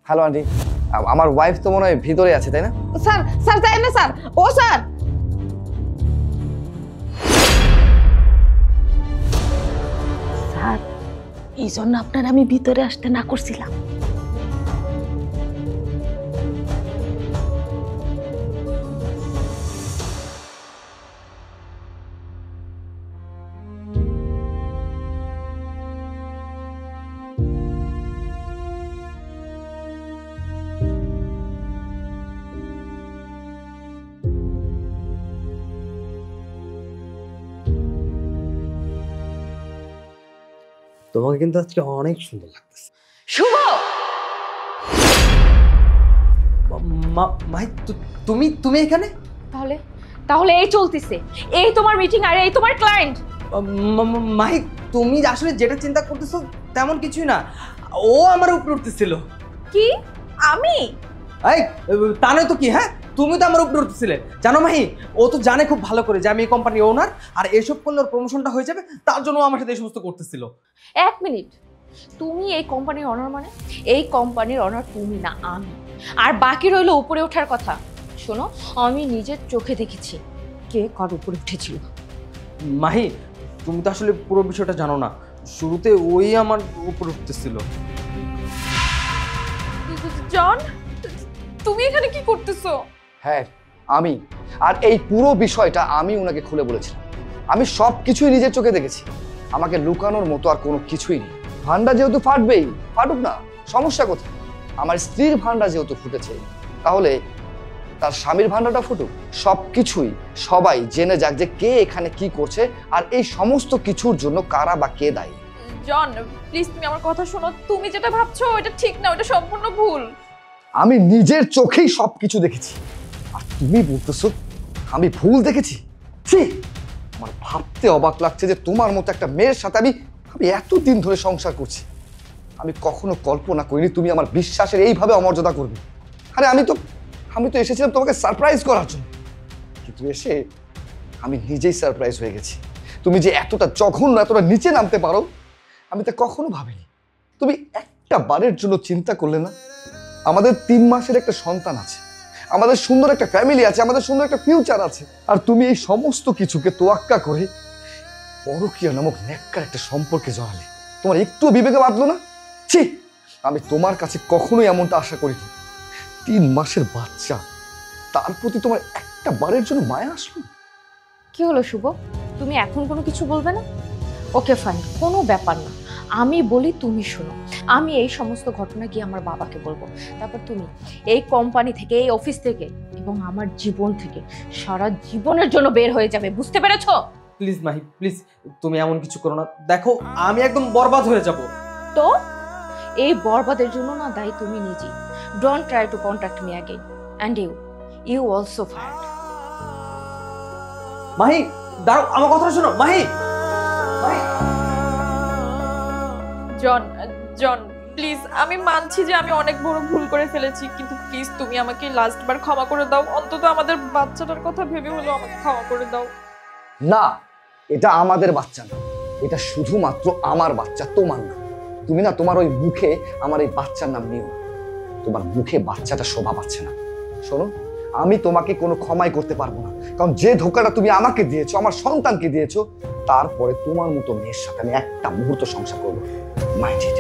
Hello aunty, আমার wife তো মনে হয় ভিতরে আছে, তাই না? স্যার স্যার যাই না স্যার। ও স্যার, স্যার এই জন্য আপনার আমি ভিতরে আসতে না করছিলাম। তোমাকে কিন্তু আজকে অনেক সুন্দর লাগতেছে। শুভ, মাহি, তুমি তুমি এখানে? তাহলে তাহলে এই চলতেছে, এই তোমার মিটিং আর এই তোমার ক্লায়েন্ট। মাহি, তুমি আসলে যেটা চিন্তা করতেছো তেমন কিছুই না। ও আমার উপরে উঠতেছিল। কি? আমি? এই, তা নয় তো কি? হ্যাঁ, তুমি তো আমার উপরে উঠতেছিলে। জানো মাহি, ও তো জানে খুব ভালো করে যে আমি এই কোম্পানির ওনার, আর এসব করলে ওর প্রমোশনটা হয়ে যাবে, তার জন্য আমার সাথে এই সমস্ত করতেছিল। এক মিনিট, তুমি এই কোম্পানির অনার? মানে এই কোম্পানির অনার তুমি না, আমি। আর বাকি রইলো উপরে ওঠার কথা। শোনো, আমি নিজের চোখে দেখেছি কে কার উপরে উঠেছিল। মাহি, তুমি তো আসলে পুরো বিষয়টা জানো না। শুরুতে ওই আমার উপরে উঠতেছিল। জন, তুমি এখানে কি করতেছো? হ্যাঁ আমি, আর এই পুরো বিষয়টা আমি ওনাকে খুলে বলেছিলাম। আমি সব কিছুই নিজের চোখে দেখেছি। আমাকে লুকানোর মতো আর কোনো কিছুই নেই। ভান্ডা যেহেতু ফাটবেই, ফাটুক না, সমস্যা কোথায়? আমার স্ত্রীর ভান্ডা যেহেতু ফুটেছে, তাহলে তার স্বামীর ভান্ডাটা ফুটুক। সব কিছুই সবাই জেনে যাক যে কে এখানে কি করছে, আর এই সমস্ত কিছুর জন্য কারা বা কে দায়ী। জন প্লিজ, তুমি আমার কথা শোনো। তুমি যেটা ভাবছো এটা ঠিক না, ওটা সম্পূর্ণ ভুল। আমি নিজের চোখেই সবকিছু দেখেছি, আর তুমি বলতেছো আমি ভুল দেখেছি? ছি, আমার ভাবতে অবাক লাগছে যে তোমার মতো একটা মেয়ের সাথে আমি আমি এতদিন ধরে সংসার করছি। আমি কখনো কল্পনা করিনি তুমি আমার বিশ্বাসের এইভাবে অমর্যাদা করবে। আরে আমি তো এসেছিলাম তোমাকে সারপ্রাইজ করার জন্য, কিন্তু এসে আমি নিজেই সারপ্রাইজ হয়ে গেছি। তুমি যে এতটা জঘন্য, এতটা নিচে নামতে পারো, আমি তা কখনো ভাবিনি। তুমি একটা বারের জন্য চিন্তা করলে না? আমাদের 3 মাসের একটা সন্তান আছে, আমাদের সুন্দর একটা ফ্যামিলি আছে, আমাদের সুন্দর একটা ফিউচার আছে, আর তুমি এই সমস্ত কিছুকে তোয়াক্কা করে পরকীয়া নামক ন্যাক্কার একটা সম্পর্কে জড়ালে। তোমার একটুও বিবেকে বাঁধলো না? ছি, আমি তোমার কাছে কখনোই এমনটা আশা করিনি। 3 মাসের বাচ্চা, তার প্রতি তোমার একটা বারের জন্য মায়া আসলো? কি হলো শুভ, তুমি এখন কোনো কিছু বলবে না? ওকে ফাইন, কোনো ব্যাপার না। আমি বলি তুমি শোনো, আমি এই সমস্ত ঘটনা গিয়ে আমার বাবাকে বলবো। তারপর তুমি এই কোম্পানি থেকে, এই অফিস থেকে এবং আমার জীবন থেকে সারা জীবনের জন্য বের হয়ে যাবে, বুঝতে পেরেছো? প্লিজ মাহি, প্লিজ, তুমি এমন কিছু করো না। দেখো, আমি একদম বরবাদ হয়ে যাব। তো এই বরবাদের জন্য না দায়ী তুমি নিজেই। Don't try to contact me again, and you also fired. Mahi দাঁড়াও, আমার কথাটা শোনো। Mahi, Mahi. John John please, আমি মানছি যে আমি অনেক বড় ভুল করে ফেলেছি, কিন্তু প্লিজ তুমি আমাকে লাস্ট বার ক্ষমা করে দাও। অন্তত আমাদের বাচ্চাটার কথা ভেবে হলেও আমাকে ক্ষমা করে দাও। না, এটা আমাদের বাচ্চা না, এটা শুধুমাত্র আমার বাচ্চা, তোমার না। তুমি না তোমার ওই মুখে আমার এই বাচ্চার নাম নিও। তোমার মুখে বাচ্চাটা শোভা পাচ্ছে না। শোনো, আমি তোমাকে কোনো ক্ষমাই করতে পারবো না, কারণ যে ধোকাটা তুমি আমাকে দিয়েছো, আমার সন্তানকে দিয়েছো, তারপরে তোমার মতো মেয়ের সাথে আমি একটা মুহূর্ত সংসার করবো। Mind it.